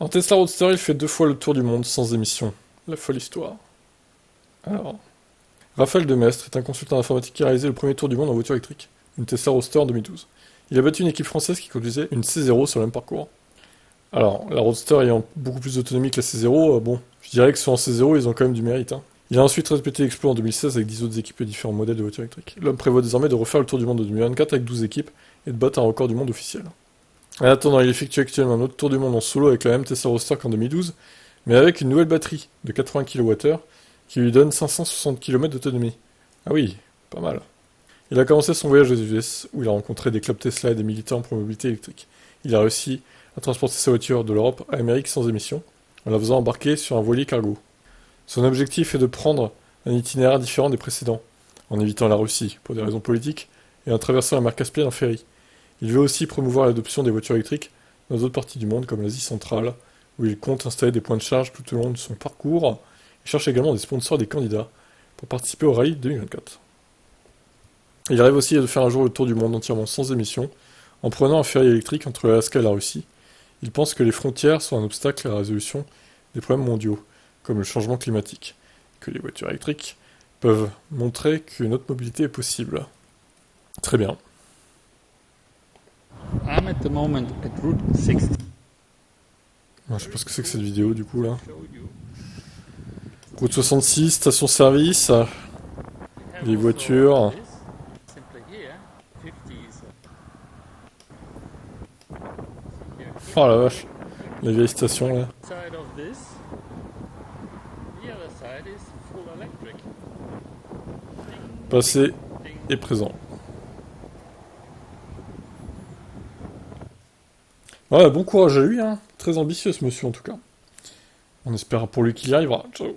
Un Tesla Roadster, il fait 2 fois le tour du monde sans émission. La folle histoire. Alors, Raphaël Demestre est un consultant informatique qui a réalisé le premier tour du monde en voiture électrique, une Tesla Roadster en 2012. Il a battu une équipe française qui conduisait une C0 sur le même parcours. Alors, la Roadster ayant beaucoup plus d'autonomie que la C0, bon, je dirais que sur en C0, ils ont quand même du mérite. Hein. Il a ensuite répété l'exploit en 2016 avec 10 autres équipes et différents modèles de voitures électriques. L'homme prévoit désormais de refaire le tour du monde en 2024 avec 12 équipes et de battre un record du monde officiel. En attendant, il effectue actuellement un autre tour du monde en solo avec la même Tesla Roadster qu'en 2012, mais avec une nouvelle batterie de 80 kWh qui lui donne 560 km d'autonomie. Ah oui, pas mal. Il a commencé son voyage aux US, où il a rencontré des clubs Tesla et des militants pour la mobilité électrique. Il a réussi à transporter sa voiture de l'Europe à l'Amérique sans émission, en la faisant embarquer sur un voilier cargo. Son objectif est de prendre un itinéraire différent des précédents, en évitant la Russie pour des raisons politiques et en traversant la mer Caspienne en ferry. Il veut aussi promouvoir l'adoption des voitures électriques dans d'autres parties du monde, comme l'Asie centrale, où il compte installer des points de charge tout au long de son parcours. Il cherche également des sponsors et des candidats pour participer au rallye 2024. Il rêve aussi de faire un jour le tour du monde entièrement sans émission, en prenant un ferry électrique entre l'Alaska et la Russie. Il pense que les frontières sont un obstacle à la résolution des problèmes mondiaux, comme le changement climatique, que les voitures électriques peuvent montrer qu'une autre mobilité est possible. Très bien. I'm at the moment at Route 60. Je sais pas ce que c'est que cette vidéo du coup là. Route 66, station-service, les voitures. Oh la vache, la vieille station là. Passé et présent. Ouais, bon courage à lui, hein. Très ambitieux ce monsieur en tout cas. On espère pour lui qu'il y arrivera. Ciao.